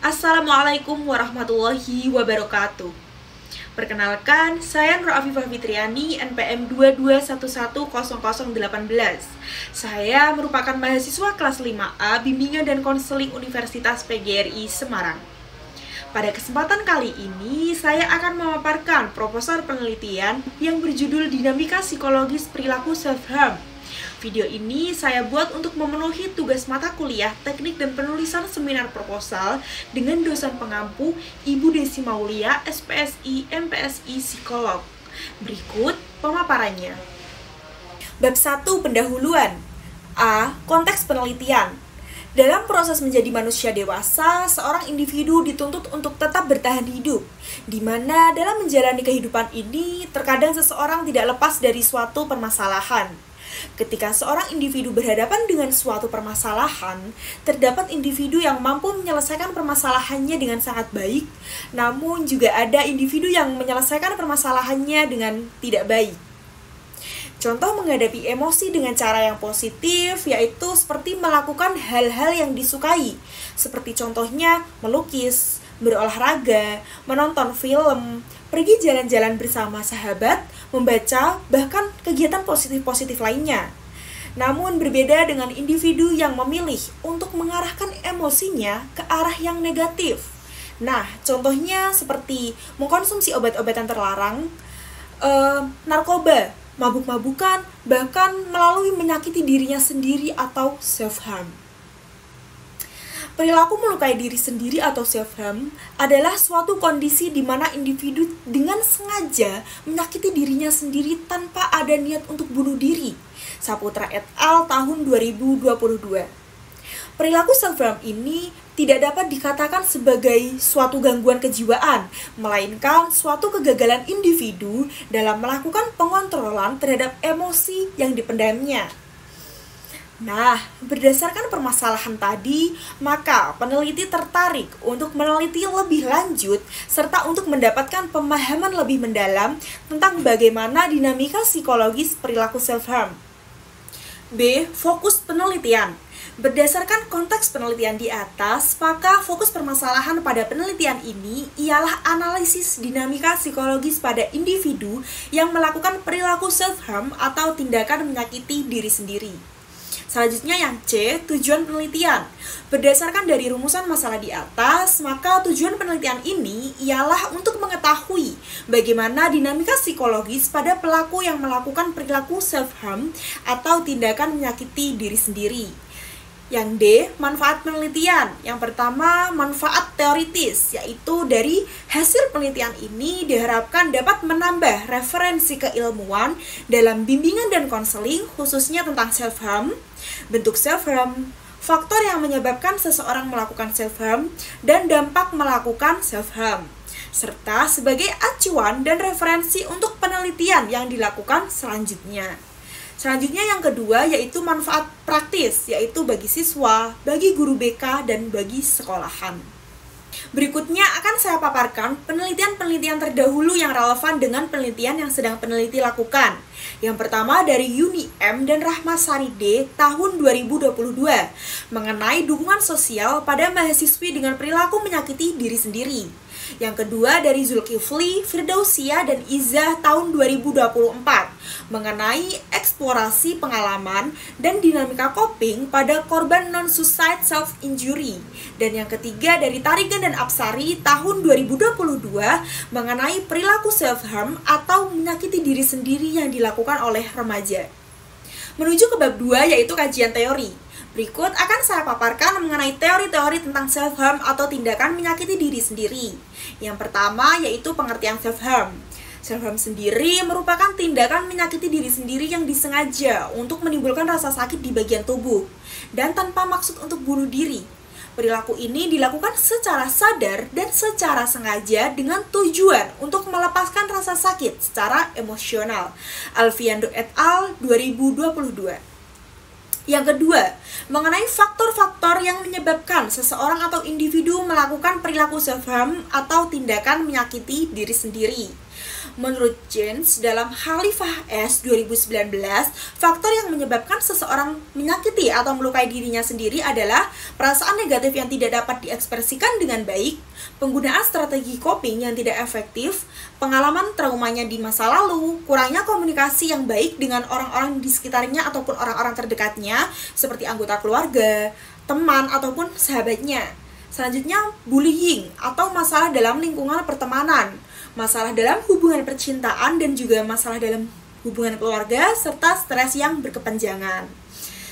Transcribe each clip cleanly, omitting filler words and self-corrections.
Assalamualaikum warahmatullahi wabarakatuh. Perkenalkan, saya Nur Afifah Fitriani, NPM 22110018. Saya merupakan mahasiswa kelas 5A Bimbingan dan Konseling Universitas PGRI Semarang. Pada kesempatan kali ini, saya akan memaparkan proposal penelitian yang berjudul Dinamika Psikologis Perilaku Self-Harm. Video ini saya buat untuk memenuhi tugas mata kuliah Teknik dan Penulisan Seminar Proposal dengan dosen pengampu Ibu Desi Maulia, SPSI, MPSI, Psikolog. Berikut pemaparannya. Bab 1 Pendahuluan. A. Konteks penelitian. Dalam proses menjadi manusia dewasa, seorang individu dituntut untuk tetap bertahan hidup, di mana dalam menjalani kehidupan ini, terkadang seseorang tidak lepas dari suatu permasalahan. Ketika seorang individu berhadapan dengan suatu permasalahan, terdapat individu yang mampu menyelesaikan permasalahannya dengan sangat baik, namun juga ada individu yang menyelesaikan permasalahannya dengan tidak baik. Contoh menghadapi emosi dengan cara yang positif, yaitu seperti melakukan hal-hal yang disukai, seperti contohnya melukis, berolahraga, menonton film, pergi jalan-jalan bersama sahabat, membaca, bahkan kegiatan positif-positif lainnya. Namun berbeda dengan individu yang memilih untuk mengarahkan emosinya ke arah yang negatif. Nah, contohnya seperti mengkonsumsi obat-obatan terlarang, narkoba, mabuk-mabukan, bahkan melalui menyakiti dirinya sendiri atau self-harm. Perilaku melukai diri sendiri atau self-harm adalah suatu kondisi di mana individu dengan sengaja menyakiti dirinya sendiri tanpa ada niat untuk bunuh diri. Saputra et al. Tahun 2022. Perilaku self-harm ini tidak dapat dikatakan sebagai suatu gangguan kejiwaan, melainkan suatu kegagalan individu dalam melakukan pengontrolan terhadap emosi yang dipendamnya. Nah, berdasarkan permasalahan tadi, maka peneliti tertarik untuk meneliti lebih lanjut serta untuk mendapatkan pemahaman lebih mendalam tentang bagaimana dinamika psikologis perilaku self-harm. B. Fokus penelitian. Berdasarkan konteks penelitian di atas, maka fokus permasalahan pada penelitian ini ialah analisis dinamika psikologis pada individu yang melakukan perilaku self-harm atau tindakan menyakiti diri sendiri. Selanjutnya yang C, tujuan penelitian. Berdasarkan dari rumusan masalah di atas, maka tujuan penelitian ini ialah untuk mengetahui bagaimana dinamika psikologis pada pelaku yang melakukan perilaku self-harm atau tindakan menyakiti diri sendiri. Yang D, manfaat penelitian. Yang pertama, manfaat teoritis, yaitu dari hasil penelitian ini diharapkan dapat menambah referensi keilmuan dalam bimbingan dan konseling, khususnya tentang self-harm, bentuk self-harm, faktor yang menyebabkan seseorang melakukan self-harm, dan dampak melakukan self-harm, serta sebagai acuan dan referensi untuk penelitian yang dilakukan selanjutnya. Selanjutnya yang kedua yaitu manfaat praktis, yaitu bagi siswa, bagi guru BK, dan bagi sekolahan. Berikutnya akan saya paparkan penelitian-penelitian terdahulu yang relevan dengan penelitian yang sedang peneliti lakukan. Yang pertama dari Yuni M. dan Rahmasari D. tahun 2022 mengenai dukungan sosial pada mahasiswi dengan perilaku menyakiti diri sendiri. Yang kedua dari Zulkifli, Firdausia, dan Izzah tahun 2024 mengenai eksplorasi pengalaman dan dinamika coping pada korban non-suicide self-injury. Dan yang ketiga dari Tarigan dan Apsari tahun 2022 mengenai perilaku self-harm atau menyakiti diri sendiri yang dilakukan oleh remaja. Menuju ke bab 2 yaitu kajian teori. Berikut akan saya paparkan mengenai teori-teori tentang self-harm atau tindakan menyakiti diri sendiri. Yang pertama yaitu pengertian self-harm. Self-harm sendiri merupakan tindakan menyakiti diri sendiri yang disengaja untuk menimbulkan rasa sakit di bagian tubuh dan tanpa maksud untuk bunuh diri. Perilaku ini dilakukan secara sadar dan secara sengaja dengan tujuan untuk melepaskan rasa sakit secara emosional. Alfiando et al. 2022. Yang kedua, mengenai faktor-faktor yang menyebabkan seseorang atau individu melakukan perilaku self-harm atau tindakan menyakiti diri sendiri. Menurut James dalam Khalifah S 2019, faktor yang menyebabkan seseorang menyakiti atau melukai dirinya sendiri adalah perasaan negatif yang tidak dapat diekspresikan dengan baik, penggunaan strategi coping yang tidak efektif, pengalaman traumanya di masa lalu, kurangnya komunikasi yang baik dengan orang-orang di sekitarnya ataupun orang-orang terdekatnya seperti anggota keluarga, teman, ataupun sahabatnya. Selanjutnya, bullying atau masalah dalam lingkungan pertemanan, masalah dalam hubungan percintaan, dan juga masalah dalam hubungan keluarga, serta stres yang berkepanjangan.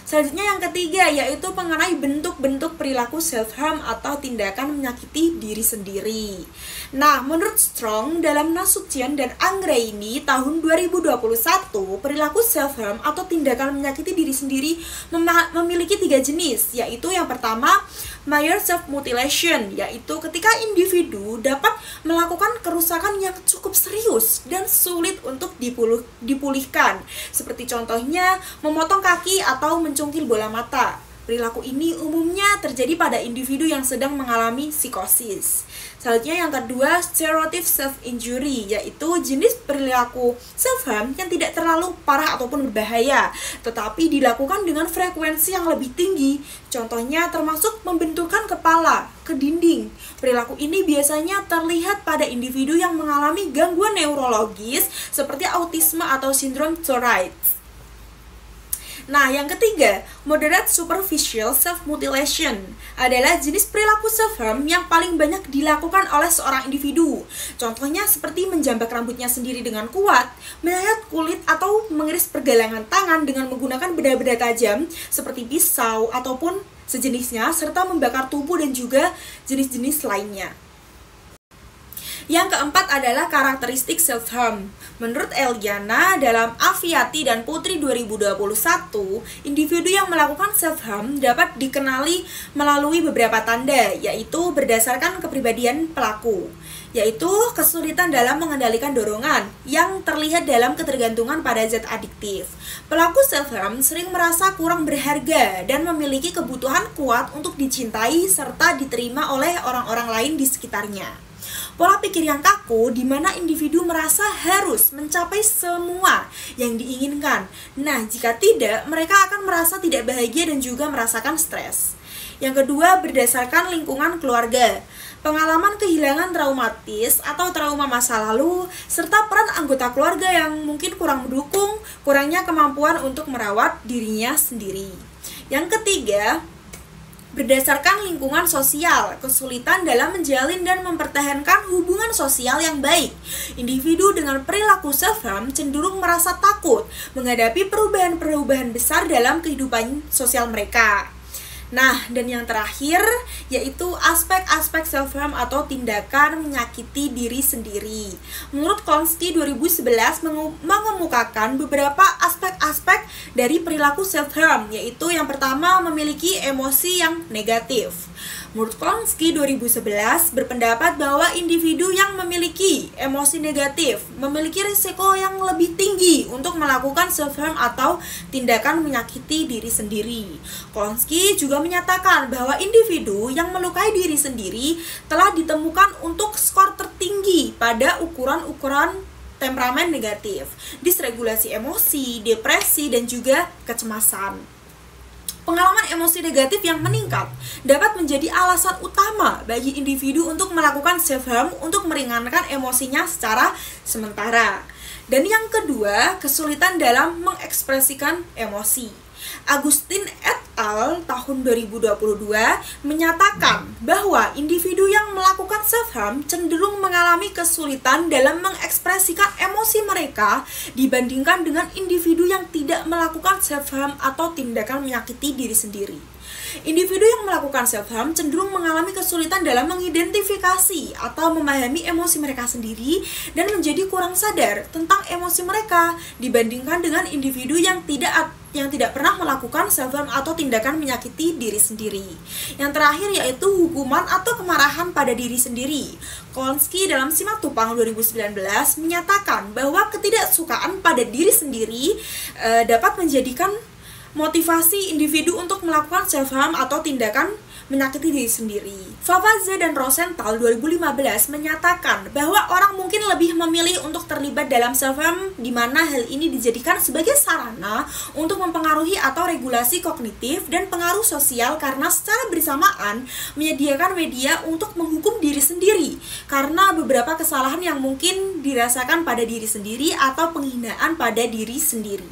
Selanjutnya yang ketiga yaitu mengenai bentuk-bentuk perilaku self-harm atau tindakan menyakiti diri sendiri. Nah, menurut Strong dalam Nasution dan Anggraini tahun 2021, perilaku self-harm atau tindakan menyakiti diri sendiri memiliki 3 jenis, yaitu yang pertama, minor self-mutilation, yaitu ketika individu dapat melakukan kerusakan yang cukup serius dan sulit untuk dipulihkan, seperti contohnya memotong kaki atau mencungkil bola mata. Perilaku ini umumnya terjadi pada individu yang sedang mengalami psikosis. Selanjutnya yang kedua, stereotype self-injury, yaitu jenis perilaku self-harm yang tidak terlalu parah ataupun berbahaya, tetapi dilakukan dengan frekuensi yang lebih tinggi. Contohnya termasuk membenturkan kepala ke dinding. Perilaku ini biasanya terlihat pada individu yang mengalami gangguan neurologis seperti autisme atau sindrom Tourette. Nah, yang ketiga, moderate superficial self-mutilation adalah jenis perilaku self-harm yang paling banyak dilakukan oleh seorang individu. Contohnya seperti menjambak rambutnya sendiri dengan kuat, menyayat kulit, atau mengiris pergelangan tangan dengan menggunakan benda-benda tajam seperti pisau ataupun sejenisnya, serta membakar tubuh dan juga jenis-jenis lainnya. Yang keempat adalah karakteristik self-harm. Menurut Eliana dalam Aviati dan Putri 2021, individu yang melakukan self-harm dapat dikenali melalui beberapa tanda, yaitu berdasarkan kepribadian pelaku, yaitu kesulitan dalam mengendalikan dorongan yang terlihat dalam ketergantungan pada zat adiktif. Pelaku self-harm sering merasa kurang berharga dan memiliki kebutuhan kuat untuk dicintai serta diterima oleh orang-orang lain di sekitarnya. Pola pikir yang kaku di mana individu merasa harus mencapai semua yang diinginkan. Nah, jika tidak, mereka akan merasa tidak bahagia dan juga merasakan stres. Yang kedua, berdasarkan lingkungan keluarga. Pengalaman kehilangan traumatis atau trauma masa lalu, serta peran anggota keluarga yang mungkin kurang mendukung, kurangnya kemampuan untuk merawat dirinya sendiri. Yang ketiga, berdasarkan lingkungan sosial, kesulitan dalam menjalin dan mempertahankan hubungan sosial yang baik. Individu dengan perilaku self-harm cenderung merasa takut menghadapi perubahan-perubahan besar dalam kehidupan sosial mereka. Nah, dan yang terakhir yaitu aspek-aspek self-harm atau tindakan menyakiti diri sendiri. Menurut Konski 2011 mengemukakan beberapa aspek-aspek dari perilaku self-harm, yaitu yang pertama memiliki emosi yang negatif. Menurut Konski 2011 berpendapat bahwa individu yang memiliki emosi negatif memiliki risiko yang lebih tinggi untuk melakukan self-harm atau tindakan menyakiti diri sendiri. Konski juga menyatakan bahwa individu yang melukai diri sendiri telah ditemukan untuk skor tertinggi pada ukuran-ukuran temperamen negatif, disregulasi emosi, depresi, dan juga kecemasan. Pengalaman emosi negatif yang meningkat dapat menjadi alasan utama bagi individu untuk melakukan self-harm untuk meringankan emosinya secara sementara. Dan yang kedua, kesulitan dalam mengekspresikan emosi. Agustin et al. Tahun 2022 menyatakan bahwa individu yang melakukan self-harm cenderung mengalami kesulitan dalam mengekspresikan emosi mereka dibandingkan dengan individu yang tidak melakukan self-harm atau tindakan menyakiti diri sendiri. Individu yang melakukan self-harm cenderung mengalami kesulitan dalam mengidentifikasi atau memahami emosi mereka sendiri dan menjadi kurang sadar tentang emosi mereka dibandingkan dengan individu yang tidak pernah melakukan self-harm atau tindakan menyakiti diri sendiri. Yang terakhir yaitu hukuman atau kemarahan pada diri sendiri. Konski dalam Simatupang 2019 menyatakan bahwa ketidaksukaan pada diri sendiri dapat menjadikan motivasi individu untuk melakukan self-harm atau tindakan menyakiti diri sendiri. Favazza dan Rosenthal 2015 menyatakan bahwa orang mungkin lebih memilih untuk terlibat dalam self-harm, di mana hal ini dijadikan sebagai sarana untuk mempengaruhi atau regulasi kognitif dan pengaruh sosial karena secara bersamaan menyediakan media untuk menghukum diri sendiri karena beberapa kesalahan yang mungkin dirasakan pada diri sendiri atau penghinaan pada diri sendiri.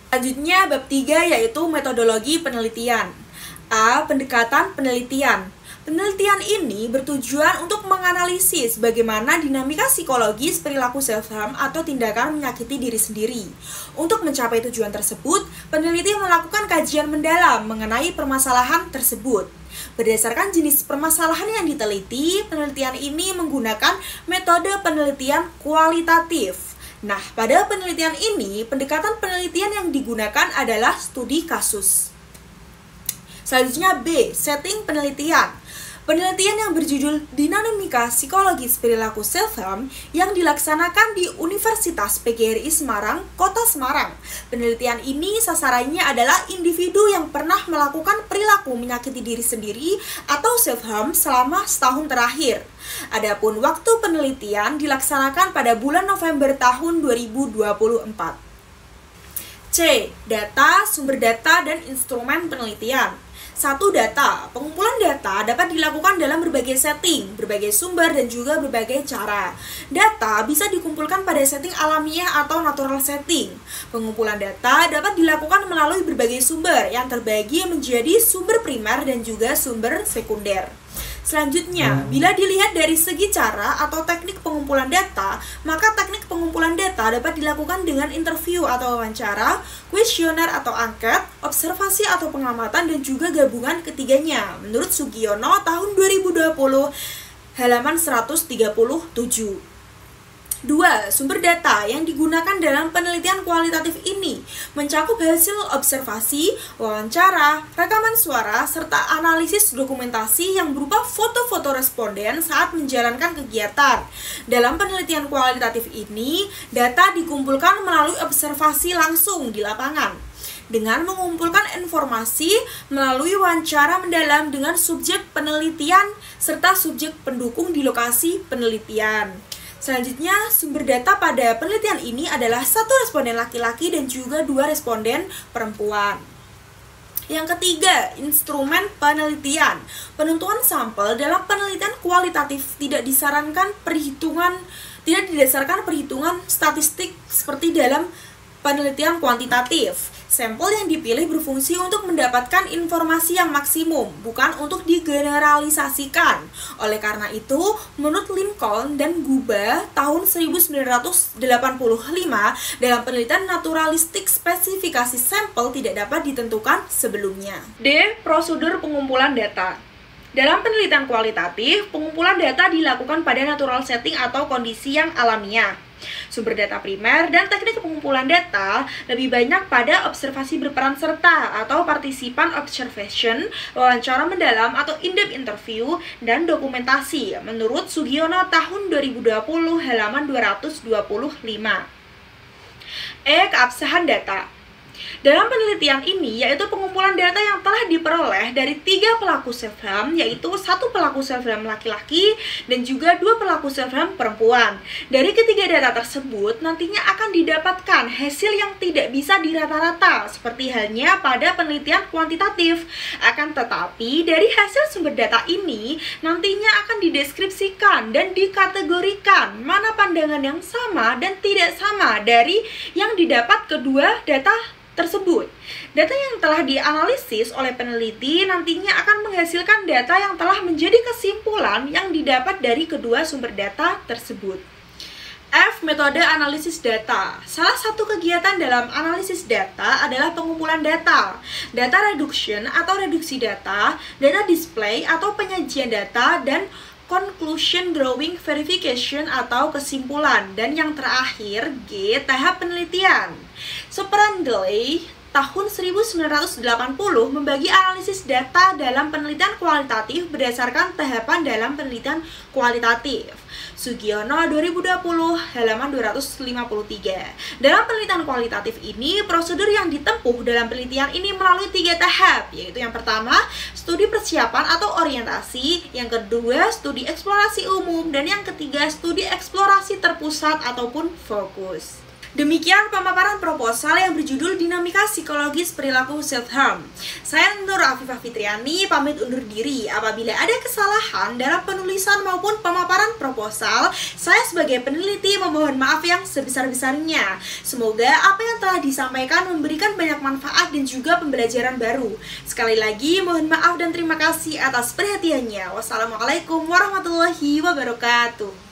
Selanjutnya bab 3 yaitu metodologi penelitian. A. Pendekatan penelitian. Penelitian ini bertujuan untuk menganalisis bagaimana dinamika psikologis perilaku self-harm atau tindakan menyakiti diri sendiri. Untuk mencapai tujuan tersebut, peneliti melakukan kajian mendalam mengenai permasalahan tersebut. Berdasarkan jenis permasalahan yang diteliti, penelitian ini menggunakan metode penelitian kualitatif. Nah, pada penelitian ini, pendekatan penelitian yang digunakan adalah studi kasus. Selanjutnya B. Setting penelitian. Penelitian yang berjudul Dinamika Psikologis Perilaku Self-Harm yang dilaksanakan di Universitas PGRI Semarang, Kota Semarang. Penelitian ini sasarannya adalah individu yang pernah melakukan perilaku menyakiti diri sendiri atau self-harm selama setahun terakhir. Adapun waktu penelitian dilaksanakan pada bulan November tahun 2024. C. Data, sumber data, dan instrumen penelitian. 1. Data. Pengumpulan data dapat dilakukan dalam berbagai setting, berbagai sumber, dan juga berbagai cara. Data bisa dikumpulkan pada setting alamiah atau natural setting. Pengumpulan data dapat dilakukan melalui berbagai sumber yang terbagi menjadi sumber primer dan juga sumber sekunder. Selanjutnya, bila dilihat dari segi cara atau teknik pengumpulan data, maka teknik pengumpulan data dapat dilakukan dengan interview atau wawancara, kuesioner atau angket, observasi atau pengamatan, dan juga gabungan ketiganya. Menurut Sugiono tahun 2020, halaman 137. 2. Sumber data yang digunakan dalam penelitian kualitatif ini mencakup hasil observasi, wawancara, rekaman suara, serta analisis dokumentasi yang berupa foto-foto responden saat menjalankan kegiatan. Dalam penelitian kualitatif ini, data dikumpulkan melalui observasi langsung di lapangan dengan mengumpulkan informasi melalui wawancara mendalam dengan subjek penelitian serta subjek pendukung di lokasi penelitian. Selanjutnya, sumber data pada penelitian ini adalah 1 responden laki-laki dan juga 2 responden perempuan. Yang ketiga, instrumen penelitian. Penentuan sampel dalam penelitian kualitatif tidak didasarkan perhitungan statistik seperti dalam penelitian kuantitatif. Sampel yang dipilih berfungsi untuk mendapatkan informasi yang maksimum, bukan untuk digeneralisasikan. Oleh karena itu, menurut Lincoln dan Guba tahun 1985, dalam penelitian naturalistik spesifikasi sampel tidak dapat ditentukan sebelumnya. D. Prosedur pengumpulan data. Dalam penelitian kualitatif, pengumpulan data dilakukan pada natural setting atau kondisi yang alamiah. Sumber data primer dan teknik pengumpulan data lebih banyak pada observasi berperan serta atau partisipan observation, wawancara mendalam atau in-depth interview, dan dokumentasi. Menurut Sugiono tahun 2020 halaman 225. E. Keabsahan data. Dalam penelitian ini, yaitu pengumpulan data yang telah diperoleh dari 3 pelaku self-harm, yaitu 1 pelaku self-harm laki-laki dan juga 2 pelaku self-harm perempuan. Dari ketiga data tersebut, nantinya akan didapatkan hasil yang tidak bisa dirata-rata, seperti halnya pada penelitian kuantitatif. Akan tetapi, dari hasil sumber data ini, nantinya akan dideskripsikan dan dikategorikan mana pandangan yang sama dan tidak sama dari yang didapat kedua data tersebut. Data yang telah dianalisis oleh peneliti nantinya akan menghasilkan data yang telah menjadi kesimpulan yang didapat dari kedua sumber data tersebut. F. Metode analisis data. Salah satu kegiatan dalam analisis data adalah pengumpulan data, data reduction atau reduksi data, data display atau penyajian data, dan conclusion drawing verification atau kesimpulan. Dan yang terakhir, G. Tahap penelitian. Separately, tahun 1980 membagi analisis data dalam penelitian kualitatif berdasarkan tahapan dalam penelitian kualitatif. Sugiono 2020 halaman 253. Dalam penelitian kualitatif ini, prosedur yang ditempuh dalam penelitian ini melalui 3 tahap, yaitu yang pertama, studi persiapan atau orientasi, yang kedua, studi eksplorasi umum, dan yang ketiga, studi eksplorasi terpusat ataupun fokus. Demikian pemaparan proposal yang berjudul Dinamika Psikologis Perilaku Self-Harm. Saya Nur Afifah Fitriani pamit undur diri. Apabila ada kesalahan dalam penulisan maupun pemaparan proposal, saya sebagai peneliti memohon maaf yang sebesar-besarnya. Semoga apa yang telah disampaikan memberikan banyak manfaat dan juga pembelajaran baru. Sekali lagi mohon maaf dan terima kasih atas perhatiannya. Wassalamualaikum warahmatullahi wabarakatuh.